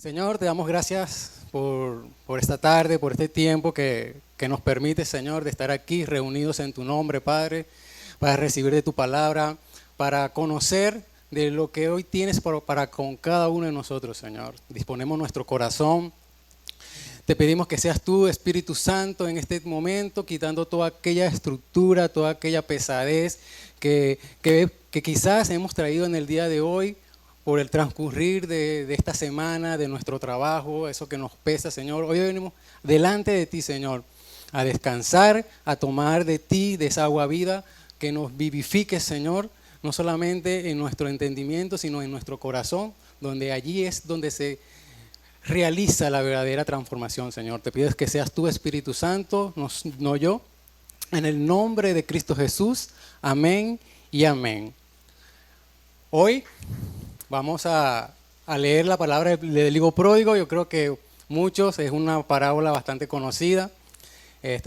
Señor, te damos gracias por esta tarde, por este tiempo que nos permite, Señor, de estar aquí reunidos en tu nombre, Padre, para recibir de tu palabra, para conocer de lo que hoy tienes para con cada uno de nosotros, Señor. Disponemos nuestro corazón. Te pedimos que seas tú, Espíritu Santo, en este momento, quitando toda aquella estructura, toda aquella pesadez que quizás hemos traído en el día de hoy, por el transcurrir de esta semana, de nuestro trabajo, eso que nos pesa, Señor. Hoy venimos delante de ti, Señor, a descansar, a tomar de ti, de esa agua vida, que nos vivifique, Señor, no solamente en nuestro entendimiento, sino en nuestro corazón, donde allí es donde se realiza la verdadera transformación, Señor. Te pido que seas tú, Espíritu Santo, no yo, en el nombre de Cristo Jesús. Amén y amén. Hoy vamos a leer la palabra del hijo pródigo. Yo creo que muchos, es una parábola bastante conocida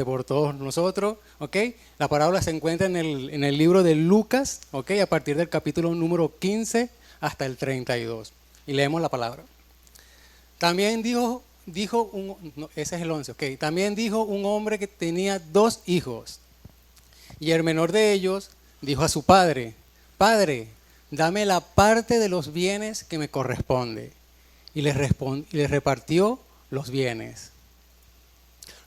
por todos nosotros. ¿Okay? La parábola se encuentra en el libro de Lucas, ¿okay? A partir del capítulo número 15 hasta el 32. Y leemos la palabra. También ese es el 11, ¿okay? También dijo un hombre que tenía 2 hijos. Y el menor de ellos dijo a su padre: Padre, dame la parte de los bienes que me corresponde. Y le repartió los bienes.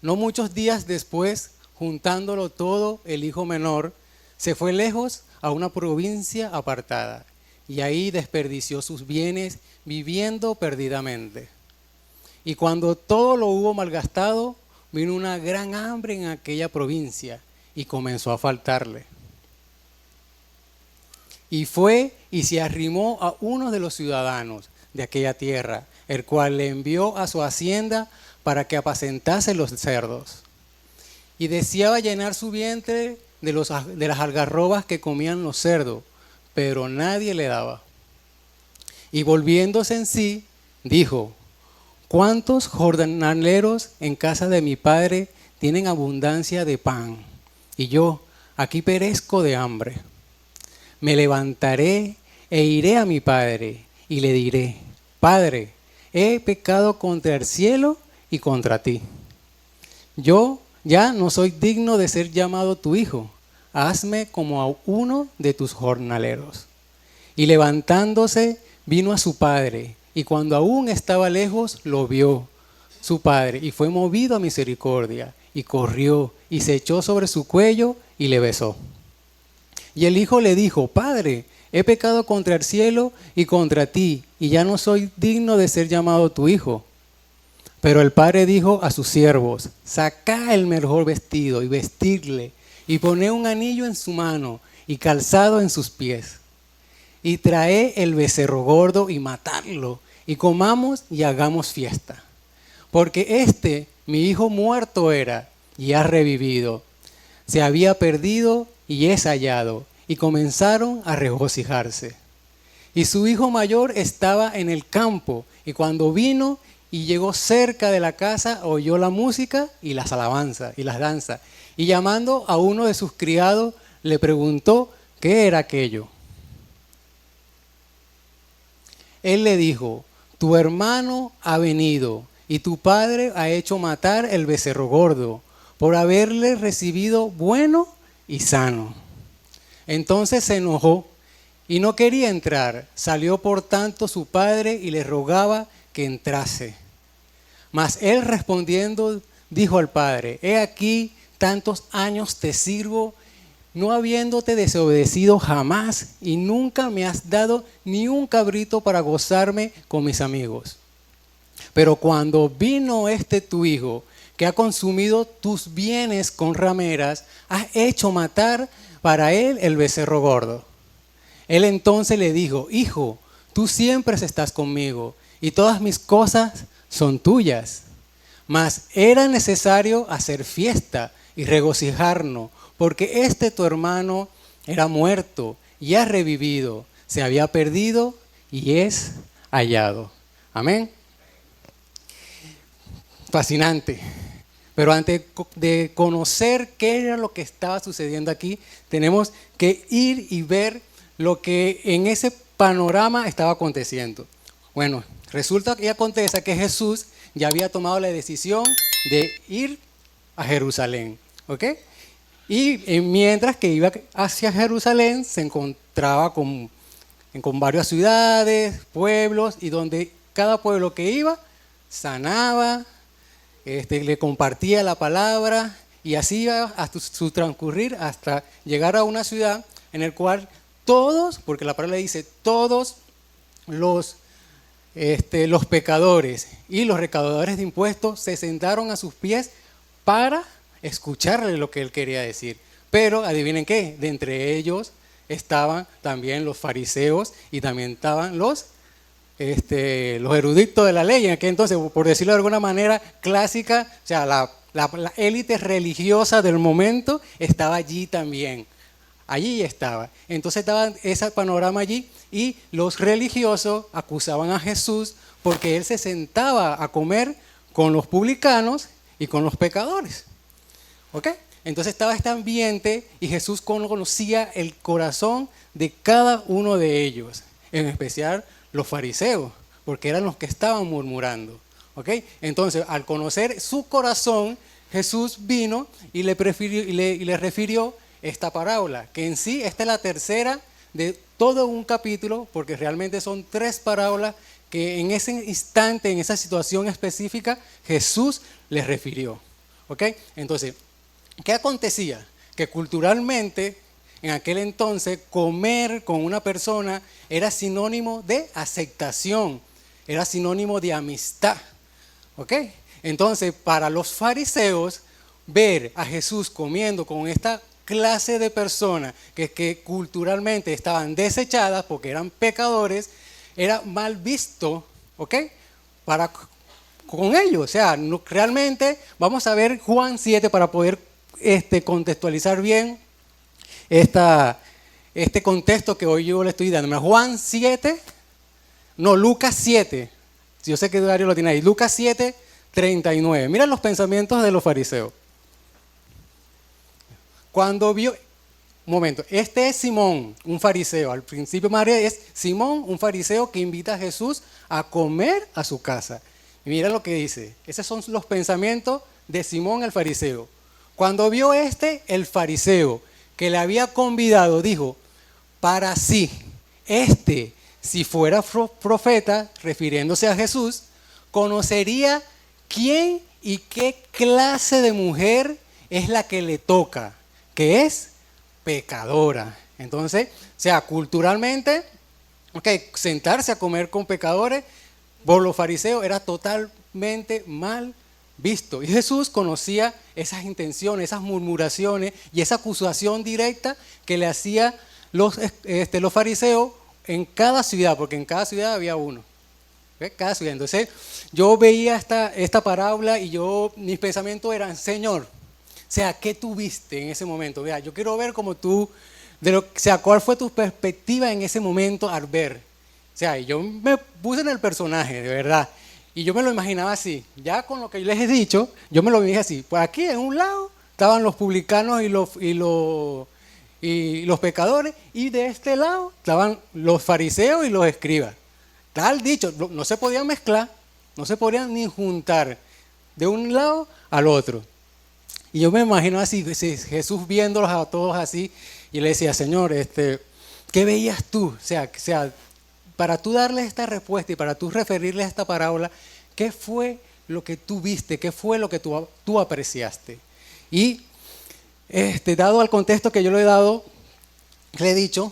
No muchos días después, juntándolo todo, el hijo menor se fue lejos a una provincia apartada. Y ahí desperdició sus bienes viviendo perdidamente. Y cuando todo lo hubo malgastado, vino una gran hambre en aquella provincia y comenzó a faltarle. Y fue y se arrimó a uno de los ciudadanos de aquella tierra, el cual le envió a su hacienda para que apacentase los cerdos. Y deseaba llenar su vientre de las algarrobas que comían los cerdos, pero nadie le daba. Y volviéndose en sí, dijo: ¿Cuántos jornaleros en casa de mi padre tienen abundancia de pan? Y yo aquí perezco de hambre. Me levantaré e iré a mi padre y le diré: Padre, he pecado contra el cielo y contra ti. Yo ya no soy digno de ser llamado tu hijo. Hazme como a uno de tus jornaleros. Y levantándose, vino a su padre, y cuando aún estaba lejos, lo vio su padre, y fue movido a misericordia, y corrió, y se echó sobre su cuello, y le besó. Y el hijo le dijo: Padre, he pecado contra el cielo y contra ti, y ya no soy digno de ser llamado tu hijo. Pero el padre dijo a sus siervos: Sacad el mejor vestido y vestidle, y poned un anillo en su mano y calzado en sus pies. Y traed el becerro gordo y matadlo, y comamos y hagamos fiesta. Porque mi hijo muerto era, y ha revivido. Se había perdido y es hallado. Y comenzaron a regocijarse. Y su hijo mayor estaba en el campo, y cuando vino y llegó cerca de la casa, oyó la música y las alabanzas y las danzas. Y llamando a uno de sus criados, le preguntó qué era aquello. Él le dijo: Tu hermano ha venido, y tu padre ha hecho matar el becerro gordo, por haberle recibido bueno y sano. Entonces se enojó y no quería entrar. Salió por tanto su padre y le rogaba que entrase. Mas él respondiendo dijo al padre: He aquí, tantos años te sirvo, no habiéndote desobedecido jamás, y nunca me has dado ni un cabrito para gozarme con mis amigos. Pero cuando vino tu hijo, que ha consumido tus bienes con rameras, has hecho matar para él el becerro gordo. Él entonces le dijo: Hijo, tú siempre estás conmigo, y todas mis cosas son tuyas. Mas era necesario hacer fiesta y regocijarnos, porque tu hermano era muerto y ha revivido, se había perdido y es hallado. Amén. Fascinante. Pero antes de conocer qué era lo que estaba sucediendo aquí, tenemos que ir y ver lo que en ese panorama estaba aconteciendo. Bueno, Resulta y acontece que Jesús ya había tomado la decisión de ir a Jerusalén, ¿ok? Y mientras que iba hacia Jerusalén se encontraba con varias ciudades, pueblos, y donde cada pueblo que iba sanaba, le compartía la palabra, y así iba hasta su transcurrir hasta llegar a una ciudad en el cual todos, porque la palabra dice todos los pecadores y los recaudadores de impuestos se sentaron a sus pies para escucharle lo que él quería decir. Pero adivinen qué, de entre ellos estaban también los fariseos y también estaban los eruditos de la ley. En aquel entonces, por decirlo de alguna manera clásica, o sea, la élite religiosa del momento estaba allí también. Allí estaba. Entonces estaba ese panorama allí y los religiosos acusaban a Jesús porque él se sentaba a comer con los publicanos y con los pecadores. ¿Ok? Entonces estaba este ambiente y Jesús conocía el corazón de cada uno de ellos, en especial los fariseos, porque eran los que estaban murmurando. ¿Ok? Entonces, al conocer su corazón, Jesús vino y le refirió esta parábola, que en sí esta es la tercera de todo un capítulo, porque realmente son 3 parábolas que en ese instante, en esa situación específica, Jesús les refirió. ¿Ok? Entonces, ¿qué acontecía? Que culturalmente, en aquel entonces, comer con una persona era sinónimo de aceptación, era sinónimo de amistad. ¿Ok? Entonces, para los fariseos, ver a Jesús comiendo con esta clase de personas que culturalmente estaban desechadas porque eran pecadores, era mal visto, ¿ok? Con ellos. O sea, realmente, vamos a ver Juan 7 para poder contextualizar bien este contexto que hoy yo le estoy dando. Juan 7, no, Lucas 7. Yo sé que Dario lo tiene ahí. Lucas 7, 39. Mira los pensamientos de los fariseos. Cuando vio, un momento, este es Simón, un fariseo. Al principio María es Simón, un fariseo que invita a Jesús a comer a su casa. Y mira lo que dice. Esos son los pensamientos de Simón el fariseo. Cuando vio el fariseo, que le había convidado, dijo, para sí, si fuera profeta, refiriéndose a Jesús, conocería quién y qué clase de mujer es la que le toca, que es pecadora. Entonces, o sea, culturalmente, sentarse a comer con pecadores, por los fariseos era totalmente mal visto. Y Jesús conocía esas intenciones, esas murmuraciones y esa acusación directa que le hacía los fariseos en cada ciudad, porque en cada ciudad había uno. ¿Ves? Cada ciudad. Entonces, yo veía esta parábola y mis pensamientos eran, Señor, o sea, ¿qué tuviste en ese momento? Vea, yo quiero ver como tú, ¿cuál fue tu perspectiva en ese momento al ver? O sea, yo me puse en el personaje, de verdad. Y yo me lo imaginaba así. Ya con lo que les he dicho, yo me lo dije así. Pues aquí en un lado estaban los publicanos y los pecadores, y de este lado estaban los fariseos y los escribas. Tal dicho, no se podían mezclar, no se podían ni juntar de un lado al otro. Y yo me imagino así, Jesús viéndolos a todos así, y le decía, Señor, ¿qué veías tú? O sea, para tú darles esta respuesta y para tú referirles a esta parábola, ¿qué fue lo que tú viste? ¿Qué fue lo que tú apreciaste? Y dado al contexto que yo le he dicho,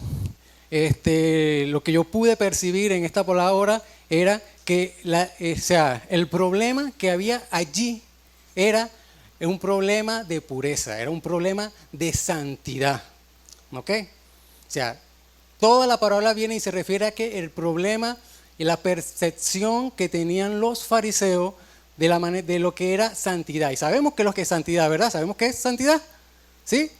lo que yo pude percibir en esta palabra era que el problema que había allí era un problema de pureza, era un problema de santidad. ¿Ok? O sea, toda la palabra viene y se refiere a que el problema y la percepción que tenían los fariseos de lo que era santidad. Y sabemos que lo que es santidad, ¿verdad? ¿Sabemos qué es santidad? ¿Sí?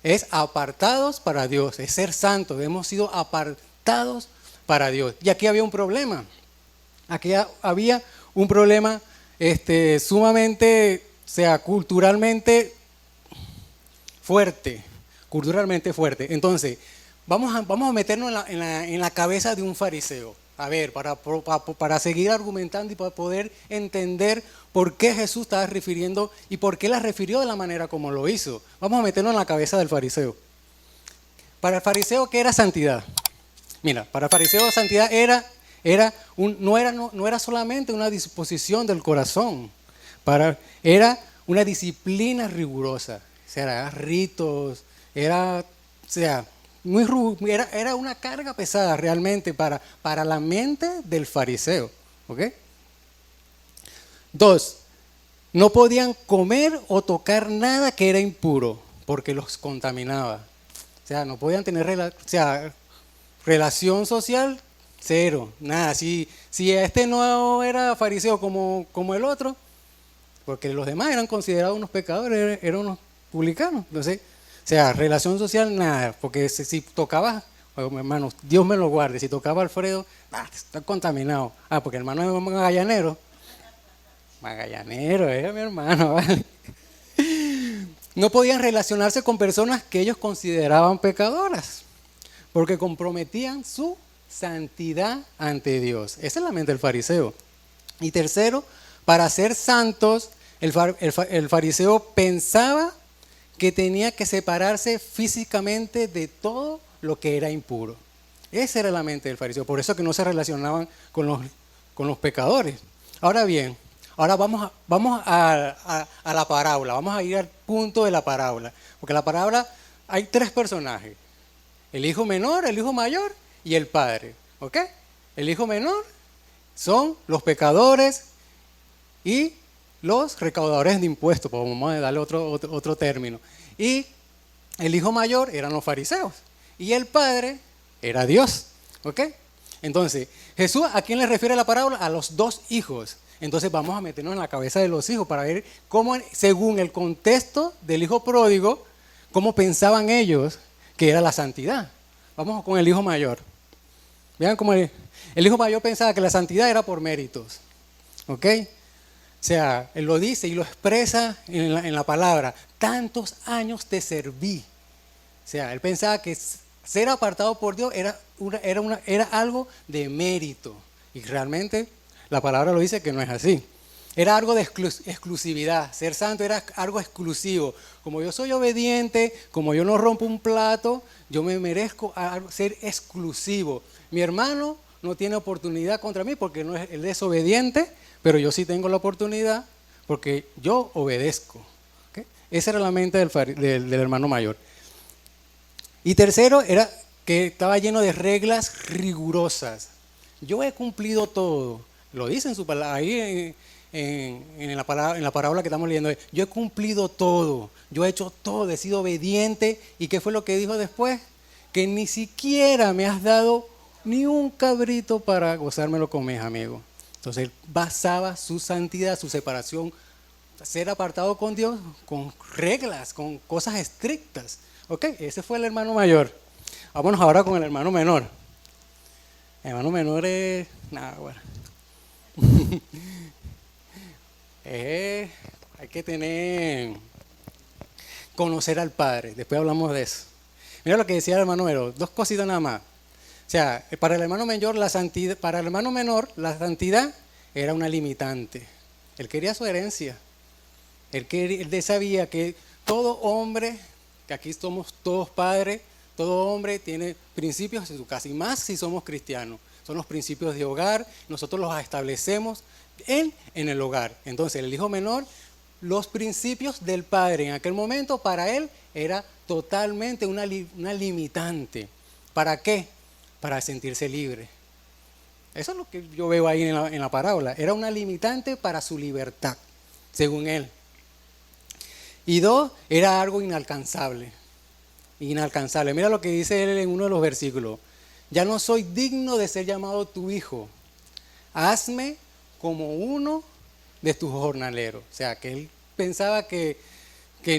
Es apartados para Dios, es ser santos. Hemos sido apartados para Dios. Y aquí había un problema. Aquí había un problema sumamente, o sea, culturalmente fuerte. Culturalmente fuerte. Entonces, vamos a meternos en la cabeza de un fariseo. a ver, para seguir argumentando y para poder entender por qué Jesús estaba refiriendo y por qué la refirió de la manera como lo hizo. Vamos a meternos en la cabeza del fariseo. Para el fariseo, ¿qué era santidad? Mira, para el fariseo santidad no era solamente una disposición del corazón, era una disciplina rigurosa. O sea, era ritos, era una carga pesada realmente para la mente del fariseo. ¿Ok? 2, no podían comer o tocar nada que era impuro porque los contaminaba. O sea, no podían tener relación social, cero, nada. Si este no era fariseo como el otro, porque los demás eran considerados unos pecadores, eran unos publicanos. Entonces, o sea, relación social, nada. Porque si tocaba, bueno, hermano, Dios me lo guarde, si tocaba a Alfredo, está contaminado. Porque el hermano es magallanero. Magallanero, mi hermano, ¿vale? No podían relacionarse con personas que ellos consideraban pecadoras, porque comprometían su santidad ante Dios. Esa es la mente del fariseo. Y tercero, para ser santos, el fariseo pensaba que tenía que separarse físicamente de todo lo que era impuro. Esa era la mente del fariseo, por eso que no se relacionaban con los pecadores. Ahora bien, ahora vamos a la parábola, vamos a ir al punto de la parábola, porque la parábola hay 3 personajes, el hijo menor, el hijo mayor y el padre, ¿ok? El hijo menor son los pecadores y los recaudadores de impuestos, pues vamos a darle otro término, y el hijo mayor eran los fariseos y el padre era Dios, ¿ok? Entonces, Jesús, ¿a quién le refiere la parábola? A los 2 hijos. Entonces vamos a meternos en la cabeza de los hijos para ver cómo, según el contexto del hijo pródigo, cómo pensaban ellos que era la santidad. Vamos con el hijo mayor. Vean cómo el hijo mayor pensaba que la santidad era por méritos. ¿Ok? O sea, él lo dice y lo expresa en la palabra. Tantos años te serví. O sea, él pensaba que ser apartado por Dios era algo de mérito. Y realmente la palabra lo dice que no es así. Era algo de exclusividad. Ser santo era algo exclusivo. Como yo soy obediente, como yo no rompo un plato, yo me merezco ser exclusivo. Mi hermano no tiene oportunidad contra mí porque él es obediente, pero yo sí tengo la oportunidad porque yo obedezco. ¿Okay? Esa era la mente del hermano mayor. Y tercero, era que estaba lleno de reglas rigurosas. Yo he cumplido todo. Lo dice en su palabra, ahí en la parábola que estamos leyendo. Yo he cumplido todo, yo he hecho todo, he sido obediente. ¿Y qué fue lo que dijo después? Que ni siquiera me has dado ni un cabrito para gozármelo con mis amigos. Entonces él basaba su santidad, su separación, ser apartado con Dios, con reglas, con cosas estrictas. ¿Ok? Ese fue el hermano mayor. Vámonos ahora con el hermano menor. El hermano menor es... nada, bueno. Hay que conocer al Padre. Después hablamos de eso. Mira lo que decía el hermano menor. 2 cositas nada más. O sea, para el hermano menor la santidad era una limitante. Él quería su herencia. Él sabía que todo hombre, que aquí somos todos padres, todo hombre tiene principios en su casa, y más si somos cristianos. Son los principios de hogar, nosotros los establecemos en el hogar. Entonces, el hijo menor, los principios del padre en aquel momento para él era totalmente una limitante. ¿Para qué? Para sentirse libre. Eso es lo que yo veo ahí en la parábola. Era una limitante para su libertad, según él. Y 2, era algo inalcanzable. Inalcanzable. Mira lo que dice él en uno de los versículos. Ya no soy digno de ser llamado tu hijo. Hazme como uno de tus jornaleros. O sea, que él pensaba que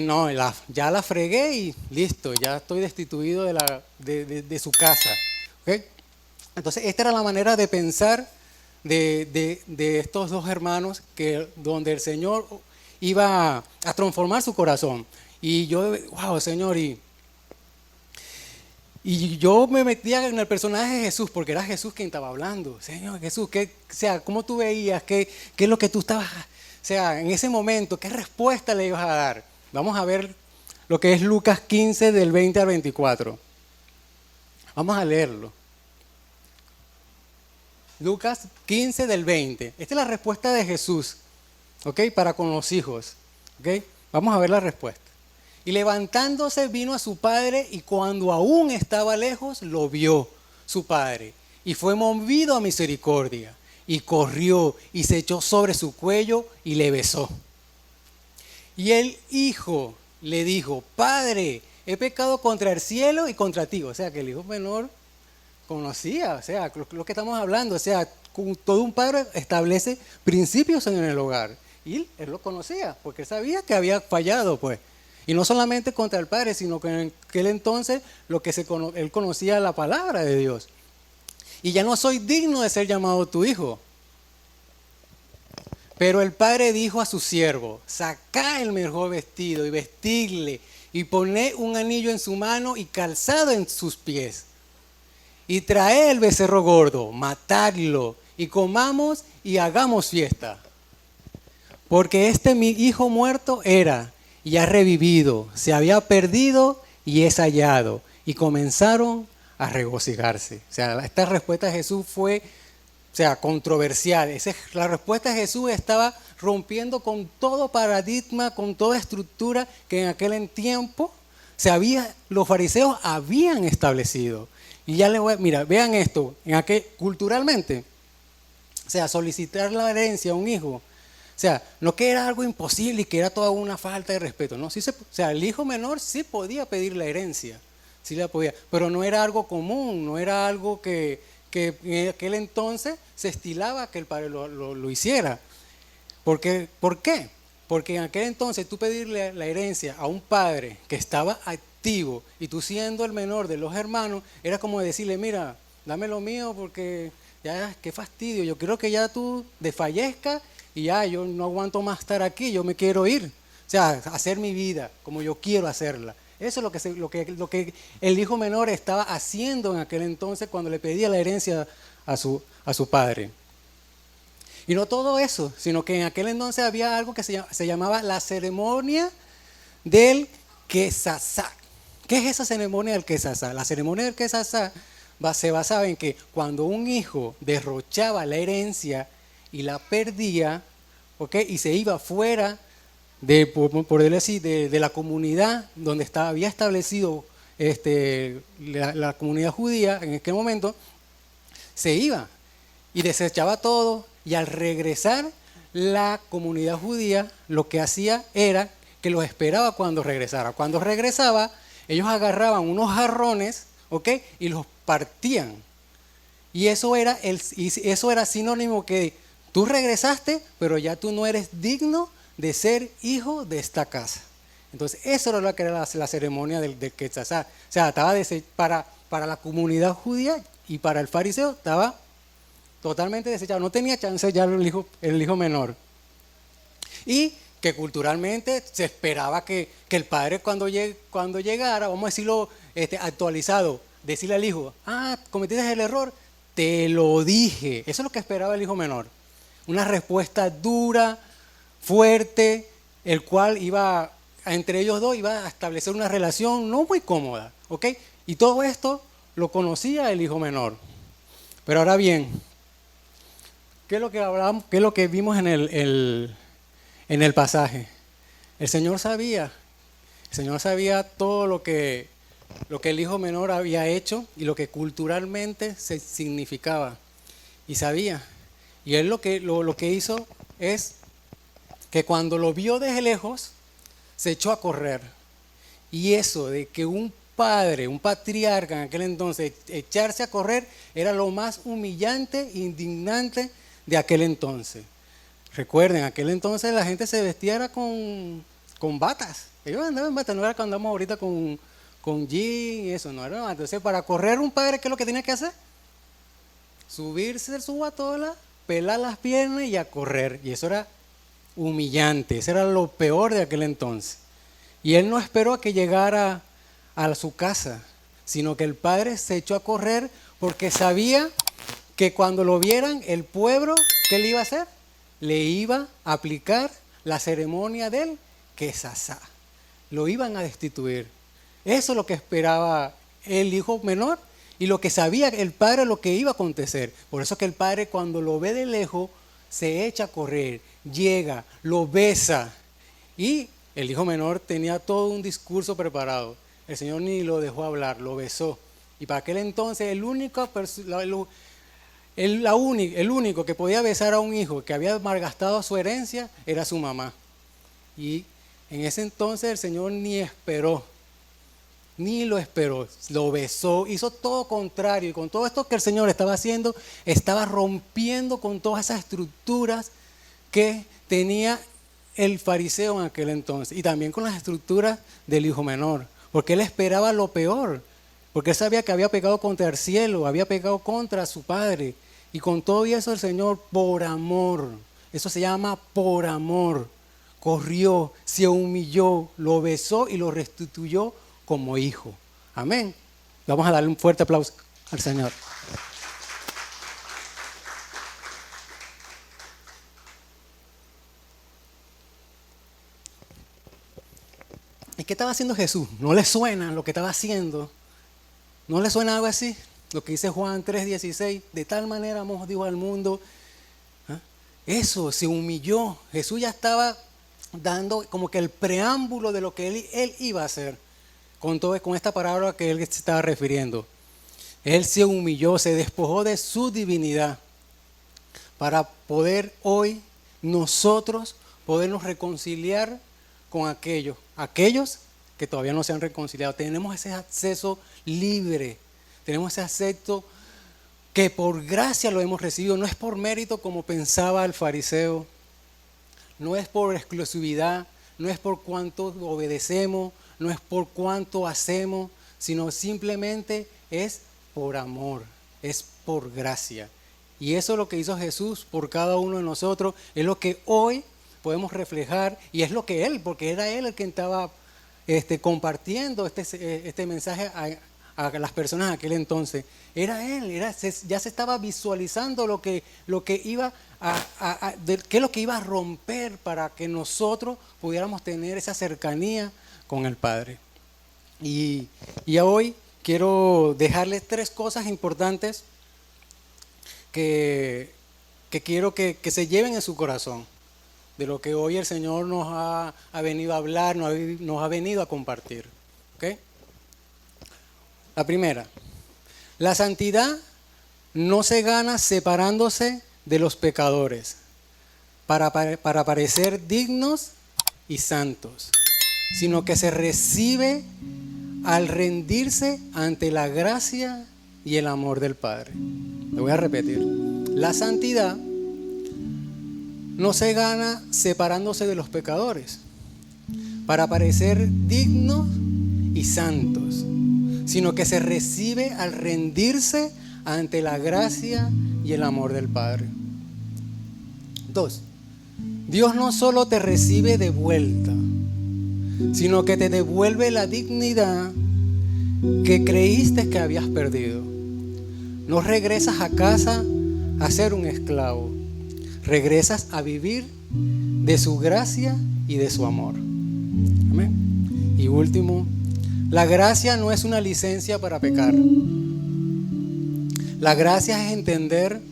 no, ya la fregué y listo, ya estoy destituido de su casa. ¿Okay? Entonces, esta era la manera de pensar de estos 2 hermanos, donde el Señor iba a transformar su corazón. Y yo, wow, Señor, y Y yo me metía en el personaje de Jesús, porque era Jesús quien estaba hablando. Señor Jesús, o sea, ¿cómo tú veías? ¿Qué es lo que tú estabas, o sea, en ese momento, qué respuesta le ibas a dar? Vamos a ver lo que es Lucas 15 del 20 al 24. Vamos a leerlo. Lucas 15 del 20. Esta es la respuesta de Jesús, ¿ok? Para con los hijos, ¿ok? Vamos a ver la respuesta. Y levantándose vino a su padre y cuando aún estaba lejos lo vio su padre y fue movido a misericordia y corrió y se echó sobre su cuello y le besó. Y el hijo le dijo, Padre, he pecado contra el cielo y contra ti. O sea que el hijo menor conocía, o sea, lo que estamos hablando, o sea, todo un padre establece principios en el hogar. Y él lo conocía, porque sabía que había fallado, pues. Y no solamente contra el padre, sino que en aquel entonces él conocía la palabra de Dios. Y ya no soy digno de ser llamado tu hijo. Pero el padre dijo a su siervo, sacá el mejor vestido y vestirle, y poné un anillo en su mano y calzado en sus pies. Y trae el becerro gordo, matadlo, y comamos y hagamos fiesta. Porque mi hijo muerto era, y ha revivido, se había perdido y es hallado. Y comenzaron a regocijarse. O sea, esta respuesta de Jesús fue, o sea, controversial. La respuesta de Jesús estaba rompiendo con todo paradigma, con toda estructura que en aquel tiempo los fariseos habían establecido. Y ya mira, vean esto, culturalmente, o sea, solicitar la herencia a un hijo, o sea, no que era algo imposible y que era toda una falta de respeto, no, o sea, el hijo menor sí podía pedir la herencia, sí la podía, pero no era algo común, no era algo que en aquel entonces se estilaba que el padre lo hiciera. ¿Por qué? Porque en aquel entonces tú pedirle la herencia a un padre que estaba activo y tú siendo el menor de los hermanos, era como decirle, mira, dame lo mío porque ya, qué fastidio, yo quiero que ya tú desfallezcas y ya, yo no aguanto más estar aquí, yo me quiero ir. O sea, hacer mi vida como yo quiero hacerla. Eso es lo que el hijo menor estaba haciendo en aquel entonces cuando le pedía la herencia a su padre. Y no todo eso, sino que en aquel entonces había algo que se llamaba la ceremonia del quesasá. ¿Qué es esa ceremonia del quesasá? La ceremonia del quesasá se basaba en que cuando un hijo derrochaba la herencia y la perdía, ¿okay? Y se iba fuera por decirlo así, de la comunidad donde había establecido la comunidad judía en aquel momento, se iba y desechaba todo. Y al regresar, la comunidad judía lo que hacía era que los esperaba cuando regresara. Cuando regresaba, ellos agarraban unos jarrones, ¿ok? Y los partían. Y eso era sinónimo que tú regresaste, pero ya tú no eres digno de ser hijo de esta casa. Entonces, eso era lo que era la ceremonia del Quetzalá. O sea, estaba para la comunidad judía y para el fariseo estaba totalmente desechado, no tenía chance ya el hijo menor. Y que culturalmente se esperaba que el padre cuando llegara, vamos a decirlo actualizado, decirle al hijo, cometiste el error, te lo dije. Eso es lo que esperaba el hijo menor. Una respuesta dura, fuerte, el cual entre ellos dos iba a establecer una relación no muy cómoda, ¿ok? Y todo esto lo conocía el hijo menor. Pero ahora bien, ¿qué es lo que hablamos? ¿Qué es lo que vimos en el pasaje? El Señor sabía todo lo que el hijo menor había hecho y lo que culturalmente se significaba. Y sabía. Y él lo que hizo es que cuando lo vio desde lejos, se echó a correr. Y eso de que un padre, un patriarca en aquel entonces, echarse a correr, era lo más humillante e indignante de aquel entonces. Recuerden, en aquel entonces la gente se vestía con batas. Ellos andaban en batas, no era que andamos ahorita con jean y eso, no era. Entonces, para correr un padre, ¿qué es lo que tenía que hacer? Subirse de su batola, pelar las piernas y a correr. Y eso era humillante, eso era lo peor de aquel entonces. Y él no esperó a que llegara a su casa, sino que el padre se echó a correr porque sabía que cuando lo vieran el pueblo, ¿qué le iba a hacer? Le iba a aplicar la ceremonia del quesasá. Lo iban a destituir. Eso es lo que esperaba el hijo menor y lo que sabía el padre lo que iba a acontecer. Por eso es que el padre cuando lo ve de lejos se echa a correr, llega, lo besa y el hijo menor tenía todo un discurso preparado. El Señor ni lo dejó hablar, lo besó. Y para aquel entonces el único que podía besar a un hijo que había malgastado su herencia era su mamá. Y en ese entonces el Señor ni lo esperó, lo besó, hizo todo contrario. Y con todo esto que el Señor estaba haciendo, estaba rompiendo con todas esas estructuras que tenía el fariseo en aquel entonces. Y también con las estructuras del hijo menor, porque él esperaba lo peor. Porque él sabía que había pecado contra el cielo, había pecado contra su padre. Y con todo eso el Señor, por amor, eso se llama por amor, corrió, se humilló, lo besó y lo restituyó como hijo. Amén. Vamos a darle un fuerte aplauso al Señor. ¿Y qué estaba haciendo Jesús? ¿No le suena lo que estaba haciendo? ¿No le suena algo así? Lo que dice Juan 3:16, de tal manera amó Dios al mundo. Eso, se humilló. Jesús ya estaba dando como que el preámbulo de lo que él iba a hacer con esta palabra que él se estaba refiriendo. Él se humilló, se despojó de su divinidad para poder hoy nosotros podernos reconciliar con aquellos que todavía no se han reconciliado. Tenemos ese acceso libre, tenemos ese acceso que por gracia lo hemos recibido, no es por mérito como pensaba el fariseo, no es por exclusividad, no es por cuánto obedecemos, no es por cuánto hacemos, sino simplemente es por amor, es por gracia. Y eso es lo que hizo Jesús por cada uno de nosotros, es lo que hoy podemos reflejar y es lo que Él, porque era Él el que estaba compartiendo este mensaje a las personas en aquel entonces. Era Él, ya se estaba visualizando lo que iba qué es lo que iba a romper para que nosotros pudiéramos tener esa cercanía con el Padre. Y hoy quiero dejarles 3 cosas importantes que quiero que se lleven en su corazón, de lo que hoy el Señor nos ha venido a hablar, nos ha venido a compartir. ¿Okay? La primera, la santidad no se gana separándose de los pecadores para parecer dignos y santos, sino que se recibe al rendirse ante la gracia y el amor del Padre. Lo voy a repetir. La santidad no se gana separándose de los pecadores para parecer dignos y santos, sino que se recibe al rendirse ante la gracia y el amor del Padre. 2. Dios no solo te recibe de vuelta, sino que te devuelve la dignidad que creíste que habías perdido. No regresas a casa a ser un esclavo, regresas a vivir de su gracia y de su amor. Amén. Y último, la gracia no es una licencia para pecar. La gracia es entender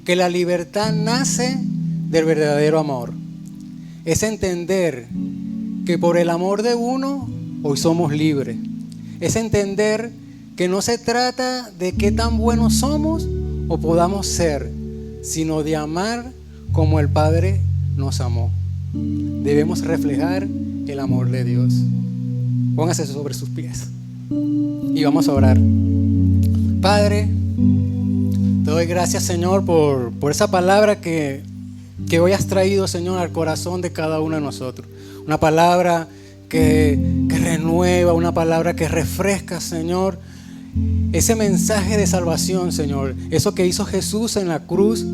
que la libertad nace del verdadero amor. Es entender que por el amor de uno hoy somos libres. Es entender que no se trata de qué tan buenos somos o podamos ser, sino de amar como el Padre nos amó. Debemos reflejar el amor de Dios. Póngase sobre sus pies y vamos a orar. Padre, te doy gracias, Señor, por esa palabra que hoy has traído, Señor, al corazón de cada uno de nosotros. Una palabra que renueva, una palabra que refresca, Señor, ese mensaje de salvación, Señor, eso que hizo Jesús en la cruz,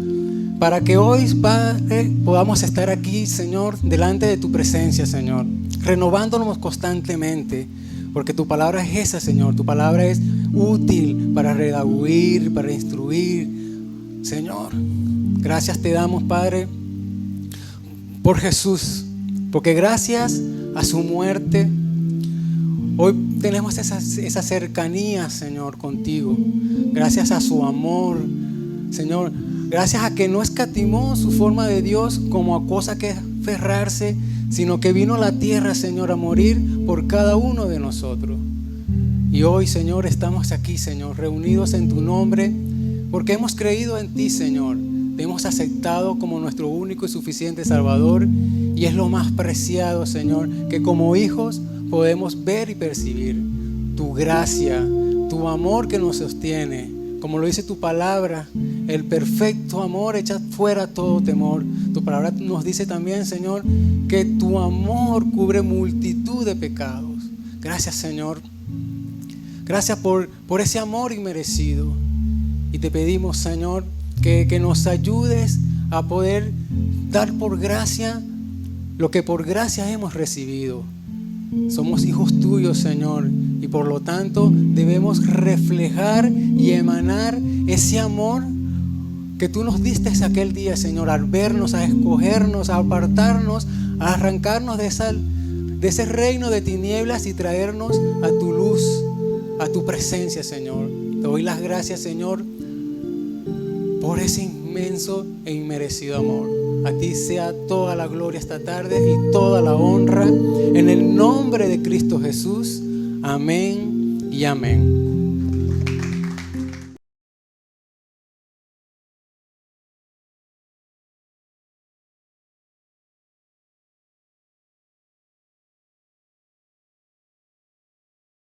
para que hoy, Padre, podamos estar aquí, Señor, delante de tu presencia, Señor, renovándonos constantemente, porque tu palabra es esa, Señor. Tu palabra es útil para redarguir, para instruir. Señor, gracias te damos, Padre, por Jesús, porque gracias a su muerte hoy tenemos esa cercanía, Señor, contigo. Gracias a su amor, Señor. Gracias a que no escatimó su forma de Dios como a cosa que aferrarse, sino que vino a la tierra, Señor, a morir por cada uno de nosotros. Y hoy, Señor, estamos aquí, Señor, reunidos en tu nombre, porque hemos creído en ti, Señor. Te hemos aceptado como nuestro único y suficiente Salvador. Y es lo más preciado, Señor, que como hijos podemos ver y percibir tu gracia, tu amor que nos sostiene. Como lo dice tu palabra, el perfecto amor echa fuera todo temor. Tu palabra nos dice también, Señor, que tu amor cubre multitud de pecados. Gracias, Señor. Gracias por ese amor inmerecido. Y te pedimos, Señor, que nos ayudes a poder dar por gracia lo que por gracia hemos recibido. Somos hijos tuyos, Señor, y por lo tanto debemos reflejar y emanar ese amor que tú nos diste aquel día, Señor, al vernos, a escogernos, a apartarnos, a arrancarnos de ese reino de tinieblas y traernos a tu luz, a tu presencia, Señor. Te doy las gracias, Señor, por ese inmenso e inmerecido amor. A ti sea toda la gloria esta tarde y toda la honra en el nombre de Cristo Jesús. Amén y amén.